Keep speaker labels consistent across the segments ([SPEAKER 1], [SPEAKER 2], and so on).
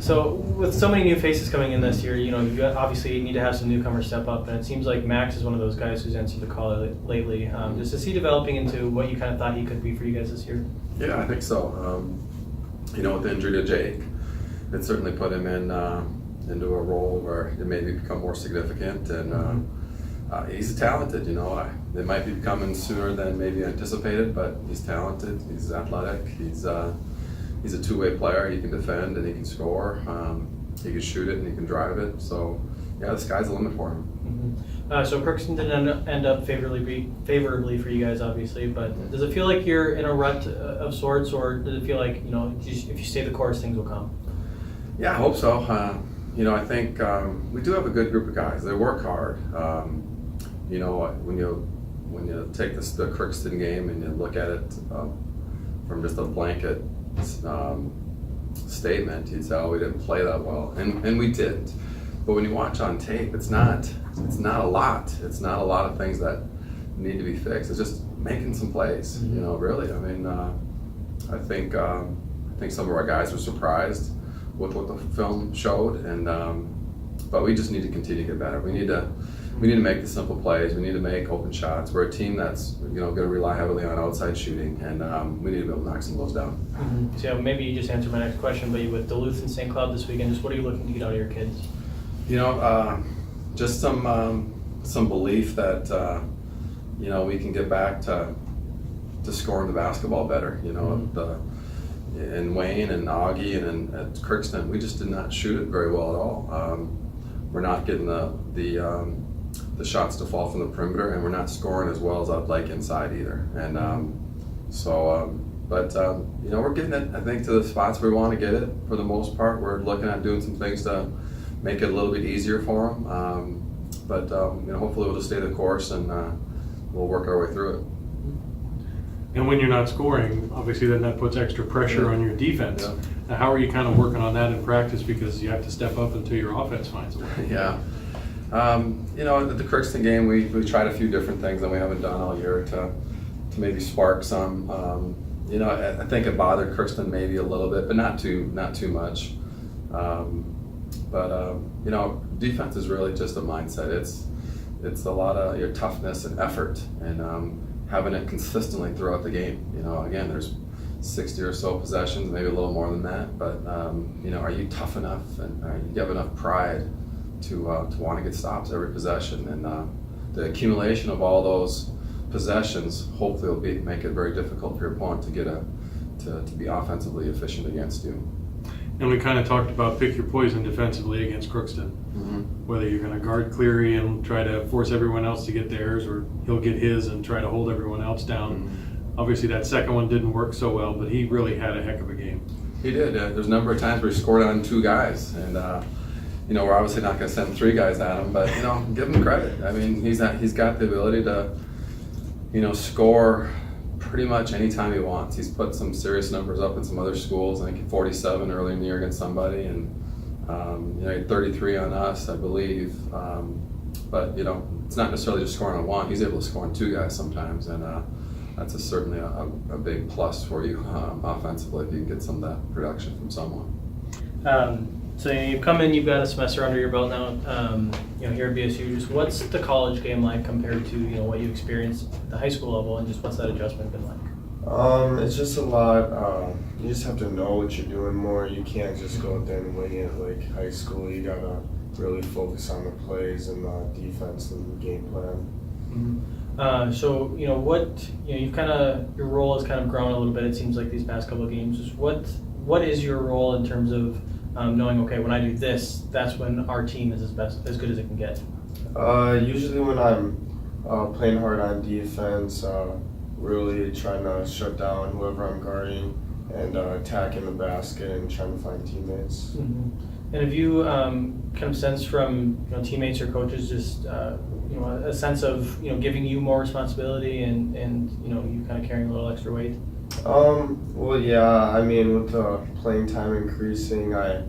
[SPEAKER 1] So with so many new faces coming in this year, you obviously need to have some newcomers step up, and it seems like Max is one of those guys who's answered the call lately. Just is he developing into what you kind of thought he could be for you guys this year?
[SPEAKER 2] Yeah, I think so. With the injury to Jake, it certainly put him into a role where it maybe become more significant, and he's talented. It might be coming sooner than maybe anticipated, but he's talented. He's athletic. He's a two-way player. He can defend and he can score. He can shoot it and he can drive it. So, yeah, the sky's the limit for him.
[SPEAKER 1] Mm-hmm. So Crookston didn't end up favorably for you guys, obviously. But does it feel like you're in a rut of sorts, or does it feel like if you stay the course, things will come?
[SPEAKER 2] Yeah, I hope so. I think we do have a good group of guys. They work hard. When you take the Crookston game and you look at it from just a blanket statement, you'd say, "Oh, we didn't play that well," and we didn't. But when you watch on tape, it's not a lot. It's not a lot of things that need to be fixed. It's just making some plays.
[SPEAKER 1] Mm-hmm.
[SPEAKER 2] Really. I mean, I think some of our guys were surprised with what the film showed, and but we just need to continue to get better. We need to make the simple plays. We need to make open shots. We're a team that's going to rely heavily on outside shooting, and we need to be able to knock some of those down.
[SPEAKER 1] Mm-hmm. So maybe you just answered my next question, but with Duluth and St. Cloud this weekend, just what are you looking to get out of your kids?
[SPEAKER 2] Just some belief that we can get back to scoring the basketball better. In Wayne and Augie and at Crookston, we just did not shoot it very well at all. We're not getting the shots to fall from the perimeter, and we're not scoring as well as I'd like inside either. And we're getting it, I think, to the spots where we want to get it for the most part. We're looking at doing some things to make it a little bit easier for them. Hopefully we'll just stay the course and we'll work our way through it.
[SPEAKER 3] And when you're not scoring, obviously then that puts extra pressure on your defense.
[SPEAKER 2] Yeah.
[SPEAKER 3] Now, how are you kind of working on that in practice, because you have to step up until your offense finds a way?
[SPEAKER 2] Yeah. At the Crookston game, we tried a few different things that we haven't done all year to maybe spark some. I think it bothered Crookston maybe a little bit, but not too much. Defense is really just a mindset. It's a lot of your toughness and effort, and having it consistently throughout the game. Again, there's 60 or so possessions, maybe a little more than that. But are you tough enough, and you have enough pride to want to get stops every possession? And the accumulation of all those possessions hopefully will make it very difficult for your opponent to be offensively efficient against you.
[SPEAKER 3] And we kind of talked about pick your poison defensively against Crookston.
[SPEAKER 2] Mm-hmm.
[SPEAKER 3] Whether you're going to guard Cleary and try to force everyone else to get theirs, or he'll get his and try to hold everyone else down.
[SPEAKER 2] Mm-hmm.
[SPEAKER 3] Obviously that second one didn't work so well, but he really had a heck of a game.
[SPEAKER 2] He did. There's a number of times where he scored on two guys, and we're obviously not going to send three guys at him, but give him credit. I mean, he's got the ability to score pretty much anytime he wants. He's put some serious numbers up in some other schools. I think 47 early in the year against somebody, and he had 33 on us, I believe. But it's not necessarily just scoring on one. He's able to score on two guys sometimes, and that's certainly a big plus for you offensively if you can get some of that production from someone.
[SPEAKER 1] So you've come in, you've got a semester under your belt now. Here at BSU, just what's the college game like compared to what you experienced at the high school level, and just what's that adjustment been like?
[SPEAKER 4] It's just a lot. You just have to know what you're doing more. You can't just go out there and wing it like high school. You gotta really focus on the plays and the defense and the game plan.
[SPEAKER 1] Mm-hmm. So you've your role has kind of grown a little bit. It seems like these past couple of games. Just what is your role in terms of knowing, okay, when I do this, that's when our team is as good as it can get?
[SPEAKER 4] Usually when I'm playing hard on defense, really trying to shut down whoever I'm guarding and attacking the basket and trying to find teammates.
[SPEAKER 1] Mm-hmm. And have you kind of sensed from teammates or coaches just a sense of giving you more responsibility and you kind of carrying a little extra weight?
[SPEAKER 4] Well, yeah, I mean, with the playing time increasing, I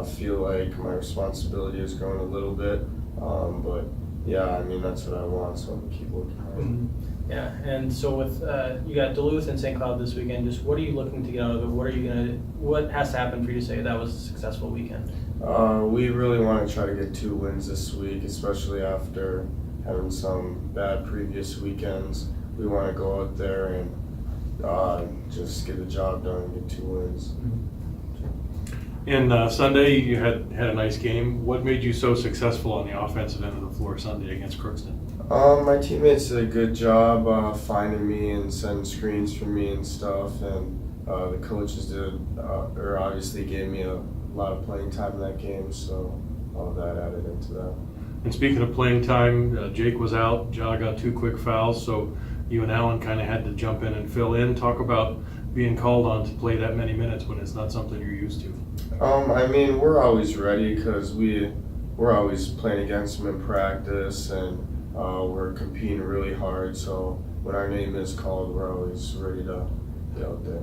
[SPEAKER 4] feel like my responsibility has grown a little bit, but yeah, I mean, that's what I want, so I'm gonna keep working hard.
[SPEAKER 1] Mm-hmm. Yeah, and so with you got Duluth and St. Cloud this weekend. Just what are you looking to get out of it? What has to happen for you to say that was a successful weekend?
[SPEAKER 4] We really want to try to get 2 wins this week, especially after having some bad previous weekends. We want to go out there and just get the job done and get 2 wins.
[SPEAKER 3] And Sunday, you had a nice game. What made you so successful on the offensive end of the floor Sunday against Crookston?
[SPEAKER 4] My teammates did a good job finding me and sending screens for me and stuff, and the coaches obviously gave me a lot of playing time in that game, so all of that added into that.
[SPEAKER 3] And speaking of playing time, Jake was out. Ja got 2 quick fouls, so you and Alan kind of had to jump in and fill in. Talk about being called on to play that many minutes when it's not something you're used to.
[SPEAKER 4] I mean, we're always ready because we're always playing against them in practice, and we're competing really hard. So when our name is called, we're always ready to get out there.